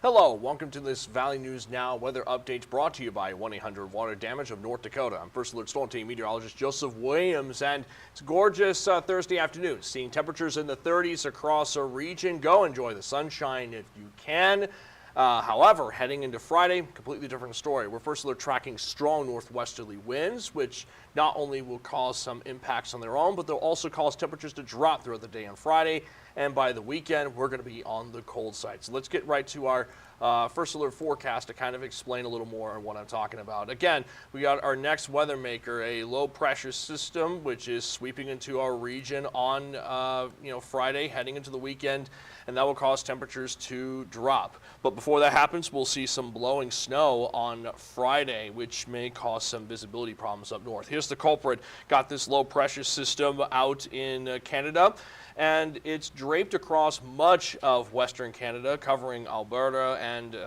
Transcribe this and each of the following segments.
Hello, welcome to this Valley News Now weather update brought to you by 1-800-WATER Damage of North Dakota. I'm First Alert Storm Team meteorologist Joseph Williams, and it's a gorgeous Thursday afternoon. Seeing temperatures in the 30s across a region. Go enjoy the sunshine if you can. However, heading into Friday, completely different story. We're First Alert tracking strong northwesterly winds, which not only will cause some impacts on their own, but they'll also cause temperatures to drop throughout the day on Friday. And by the weekend, we're going to be on the cold side. So let's get right to our First Alert forecast to kind of explain a little more on what I'm talking about. Again, we got our next weather maker, a low pressure system, which is sweeping into our region on Friday, heading into the weekend, and that will cause temperatures to drop. But before that happens, we'll see some blowing snow on Friday, which may cause some visibility problems up north. Here's the culprit. Got this low pressure system out in Canada, and it's draped across much of western Canada, covering Alberta and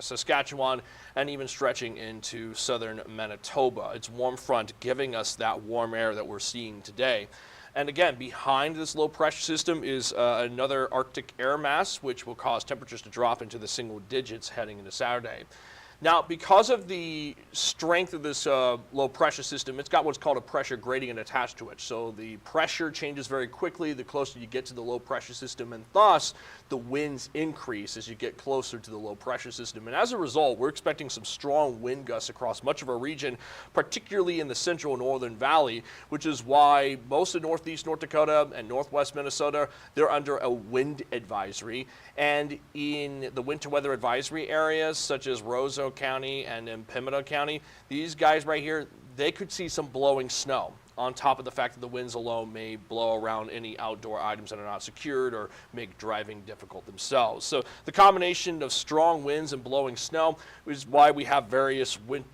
Saskatchewan, and even stretching into southern Manitoba. It's warm front giving us that warm air that we're seeing today. And again, behind this low pressure system is another Arctic air mass, which will cause temperatures to drop into the single digits heading into Saturday. Now, because of the strength of this low pressure system, it's got what's called a pressure gradient attached to it. So the pressure changes very quickly the closer you get to the low pressure system, and thus the winds increase as you get closer to the low pressure system. And as a result, we're expecting some strong wind gusts across much of our region, particularly in the central and northern valley, which is why most of northeast North Dakota and northwest Minnesota, they're under a wind advisory. And in the winter weather advisory areas, such as Roseau County and in Pimlico County, these guys right here, they could see some blowing snow, on top of the fact that the winds alone may blow around any outdoor items that are not secured or make driving difficult themselves. So the combination of strong winds and blowing snow is why we have various wind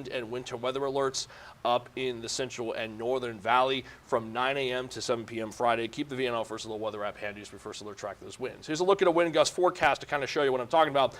and winter weather alerts up in the central and northern valley from 9 a.m. to 7 p.m. Friday. Keep the VNN First Alert weather app handy as we First Alert track those winds. Here's a look at a wind gust forecast to kind of show you what I'm talking about.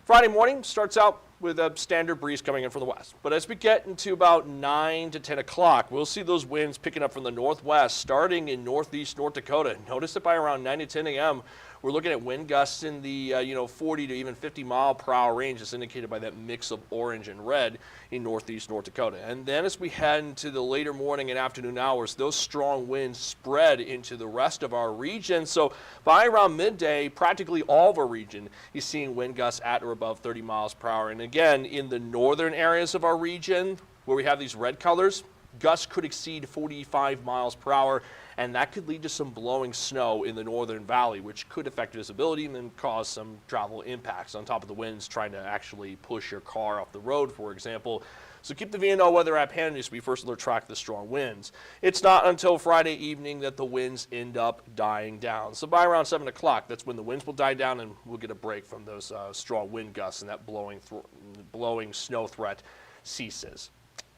Friday morning starts out with a standard breeze coming in from the west. But as we get into about 9 to 10 o'clock, we'll see those winds picking up from the northwest, starting in northeast North Dakota. Notice that by around 9 to 10 a.m., we're looking at wind gusts in the 40 to even 50 mile per hour range, as indicated by that mix of orange and red in northeast North Dakota. And then as we head into the later morning and afternoon hours, those strong winds spread into the rest of our region. So by around midday, practically all of our region is seeing wind gusts at or above 30 miles per hour. And again, in the northern areas of our region, where we have these red colors, gusts could exceed 45 miles per hour, and that could lead to some blowing snow in the northern valley, which could affect visibility and then cause some travel impacts on top of the winds trying to actually push your car off the road, for example. So keep the VNN weather app handy as we First Alert track the strong winds. It's not until Friday evening that the winds end up dying down. So by around 7 o'clock, that's when the winds will die down and we'll get a break from those strong wind gusts, and that blowing snow threat ceases.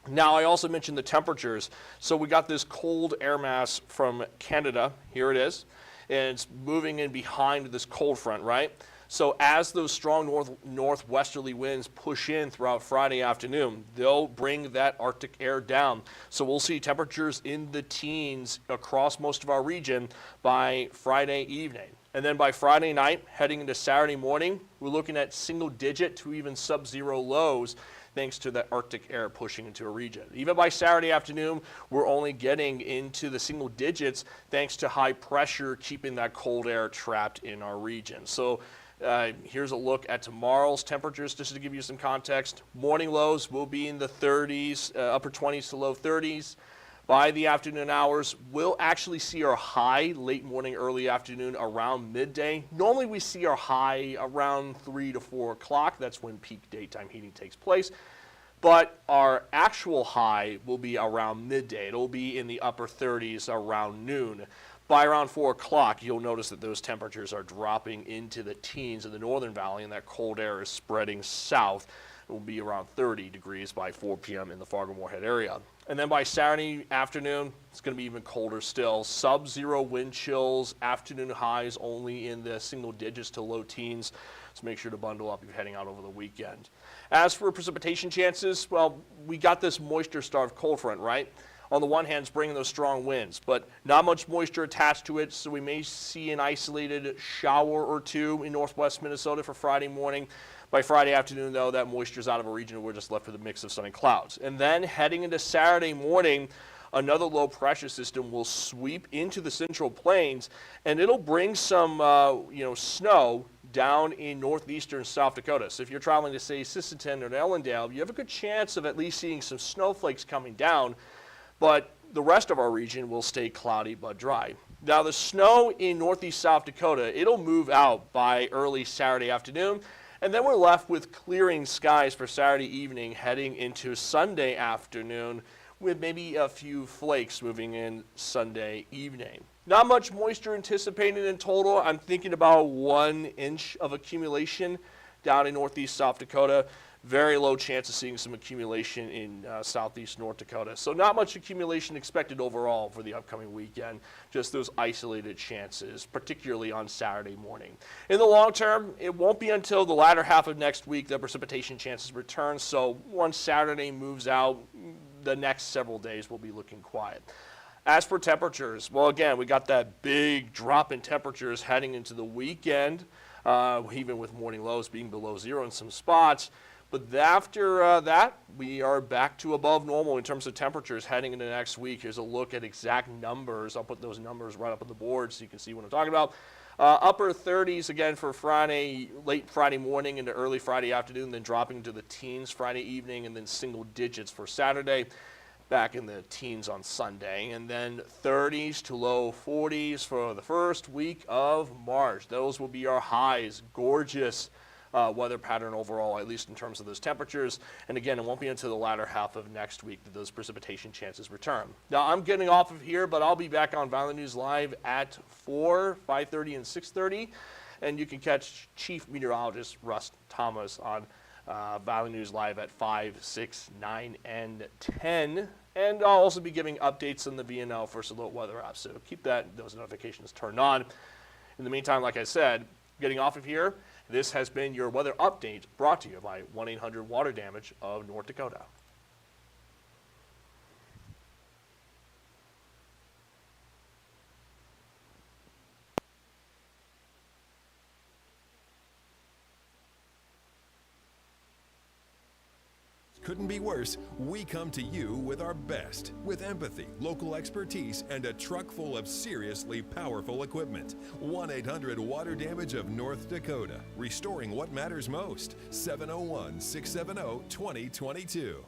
Now, I also mentioned the temperatures. So we got this cold air mass from Canada. Here it is. And it's moving in behind this cold front, right? So as those strong northwesterly winds push in throughout Friday afternoon, they'll bring that Arctic air down. So we'll see temperatures in the teens across most of our region by Friday evening. And then by Friday night, heading into Saturday morning, we're looking at single digit to even sub-zero lows, thanks to that Arctic air pushing into a region. Even by Saturday afternoon, we're only getting into the single digits thanks to high pressure keeping that cold air trapped in our region. So here's a look at tomorrow's temperatures just to give you some context. Morning lows will be in the 30s, upper 20s to low 30s. By the afternoon hours, we'll actually see our high late morning, early afternoon around midday. Normally we see our high around 3 to 4 o'clock. That's when peak daytime heating takes place. But our actual high will be around midday. It'll be in the upper 30s around noon. By around 4 o'clock, you'll notice that those temperatures are dropping into the teens in the northern valley, and that cold air is spreading south. It will be around 30 degrees by 4 p.m. in the Fargo-Moorhead area. And then by Saturday afternoon, it's going to be even colder still. Sub-zero wind chills, afternoon highs only in the single digits to low teens. So make sure to bundle up if you're heading out over the weekend. As for precipitation chances, well, we got this moisture-starved cold front, right? on the one hand, is bringing those strong winds, but not much moisture attached to it, so we may see an isolated shower or two in northwest Minnesota for Friday morning. By Friday afternoon, though, that moisture's out of a region, and we're just left with a mix of sun and clouds. And then heading into Saturday morning, another low pressure system will sweep into the central plains, and it'll bring some snow down in northeastern South Dakota. So if you're traveling to, say, Sisseton or Ellendale, you have a good chance of at least seeing some snowflakes coming down, but the rest of our region will stay cloudy but dry. Now, the snow in northeast South Dakota, it'll move out by early Saturday afternoon, and then we're left with clearing skies for Saturday evening heading into Sunday afternoon, with maybe a few flakes moving in Sunday evening. Not much moisture anticipated in total. I'm thinking about 1 inch of accumulation down in northeast South Dakota. Very low chance of seeing some accumulation in southeast North Dakota. So not much accumulation expected overall for the upcoming weekend, just those isolated chances, particularly on Saturday morning. In the long term, it won't be until the latter half of next week that precipitation chances return. So once Saturday moves out, the next several days will be looking quiet. As for temperatures, well, again, we got that big drop in temperatures heading into the weekend, even with morning lows being below zero in some spots. But after that, we are back to above normal in terms of temperatures heading into next week. Here's a look at exact numbers. I'll put those numbers right up on the board so you can see what I'm talking about. Upper 30s again for Friday, late Friday morning into early Friday afternoon, then dropping to the teens Friday evening, and then single digits for Saturday, back in the teens on Sunday, and then 30s to low 40s for the first week of March. Those will be our highs. Gorgeous weather pattern overall, at least in terms of those temperatures. And again, it won't be until the latter half of next week that those precipitation chances return. Now, I'm getting off of here, but I'll be back on Valley News Live at 4, 5:30, and 6:30. And you can catch Chief Meteorologist Russ Thomas on Valley News Live at 5, 6, 9, and 10. And I'll also be giving updates on the VNN First Alert weather app, so keep those notifications turned on. In the meantime, like I said, getting off of here, this has been your weather update brought to you by 1-800-WATER-DAMAGE of North Dakota. Couldn't be worse. We come to you with our best, with empathy, local expertise, and a truck full of seriously powerful equipment. 1-800-WATER-DAMAGE of North Dakota. Restoring what matters most. 701-670-2022.